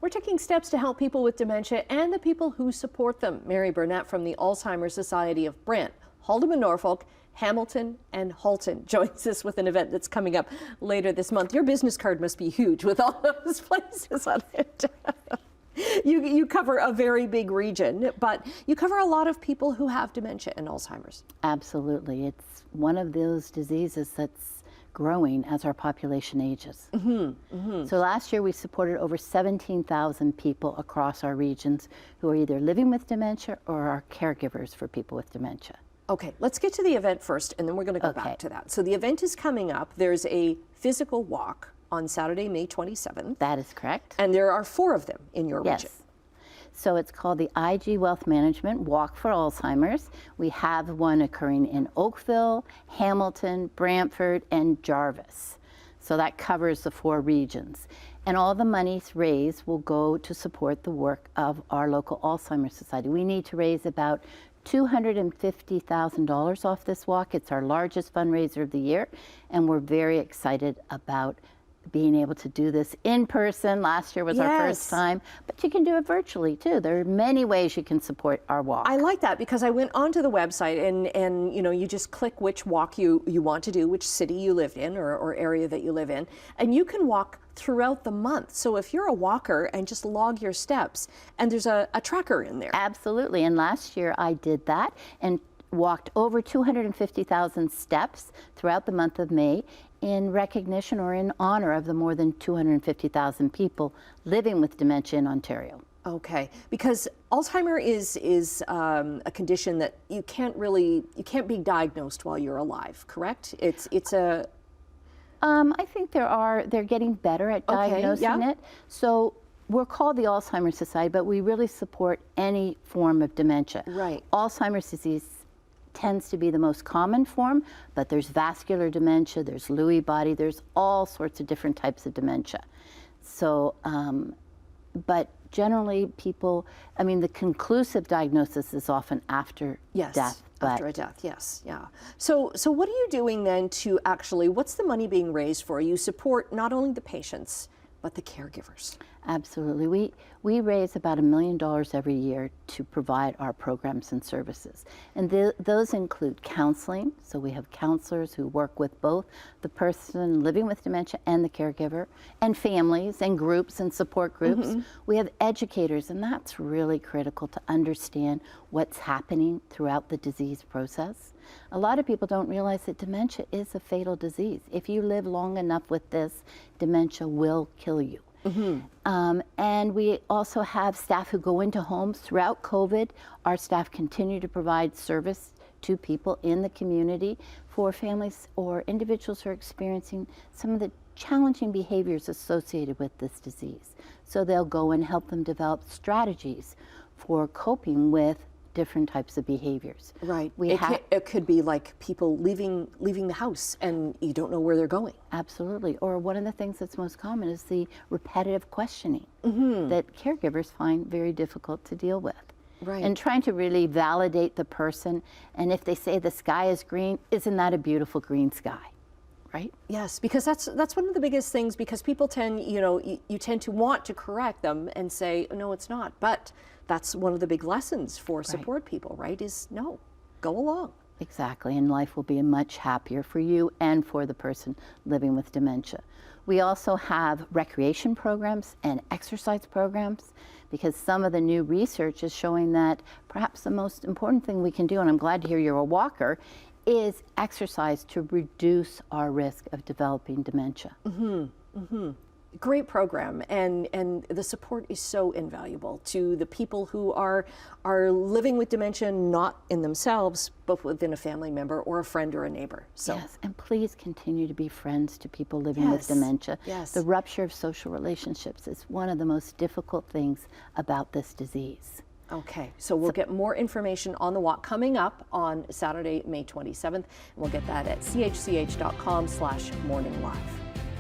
We're taking steps to help people with dementia and the people who support them. Mary Burnett from the Alzheimer Society of Brant, Haldimand Norfolk, Hamilton, and Halton joins us with an event that's coming up later this month. Your business card must be huge with all those places on it. You cover a very big region, but you cover a lot of people who have dementia and Alzheimer's. Absolutely. It's one of those diseases that's growing as our population ages. So last year we supported over 17,000 people across our regions who are either living with dementia or are caregivers for people with dementia. Okay, let's get to the event first, and then we're going to go back to that. So the event is coming up. There's a physical walk on Saturday, May 27th. That is correct. And there are 4 of them in your region. So it's called the IG Wealth Management Walk for Alzheimer's. We have one occurring in Oakville, Hamilton, Brantford, and Jarvis. So that covers the 4 regions. And all the monies raised will go to support the work of our local Alzheimer Society. We need to raise about $250,000 off this walk. It's our largest fundraiser of the year, and we're very excited about being able to do this in person. Last year was our first time, but you can do it virtually too. There are many ways you can support our walk. I like that because I went onto the website and you know, you just click which walk you want to do, which city you live in or area that you live in, and you can walk throughout the month. So if you're a walker and just log your steps, and there's a tracker in there. Absolutely, and last year I did that and walked over 250,000 steps throughout the month of May in recognition or in honor of the more than 250,000 people living with dementia in Ontario. Okay, because Alzheimer is a condition that you can't be diagnosed while you're alive, correct? It's a... I think they're getting better at diagnosing it. So we're called the Alzheimer Society, but we really support any form of dementia. Right. Alzheimer's disease tends to be the most common form, but there's vascular dementia, there's Lewy body, there's all sorts of different types of dementia. So, but generally people, I mean, the conclusive diagnosis is often after death. After a death, yes, yeah. So what are you doing then to actually, what's the money being raised for? You support not only the patients, but the caregivers. Absolutely. We raise about $1 million every year to provide our programs and services. And those include counseling. So we have counselors who work with both the person living with dementia and the caregiver, and families and groups and support groups. We have educators, and that's really critical to understand what's happening throughout the disease process. A lot of people don't realize that dementia is a fatal disease. If you live long enough with this, dementia will kill you. And we also have staff who go into homes throughout COVID. Our staff continue to provide service to people in the community for families or individuals who are experiencing some of the challenging behaviors associated with this disease. So they'll go and help them develop strategies for coping with different types of behaviors. Right. It could be like people leaving the house and you don't know where they're going. Absolutely. Or one of the things that's most common is the repetitive questioning that caregivers find very difficult to deal with. Right. And trying to really validate the person. And if they say the sky is green, isn't that a beautiful green sky? Right? Yes, because that's one of the biggest things, because people tend, you tend to want to correct them and say, no, it's not. But that's one of the big lessons for support people, right? Is no, go along. Exactly, and life will be much happier for you and for the person living with dementia. We also have recreation programs and exercise programs, because some of the new research is showing that perhaps the most important thing we can do, and I'm glad to hear you're a walker, is exercise to reduce our risk of developing dementia. Great program, and the support is so invaluable to the people who are living with dementia, not in themselves, but within a family member or a friend or a neighbor. So. Yes, and please continue to be friends to people living with dementia. Yes. The rupture of social relationships is one of the most difficult things about this disease. Okay, so we'll get more information on the walk coming up on Saturday, May 27th, and we'll get that at chch.com/morninglive.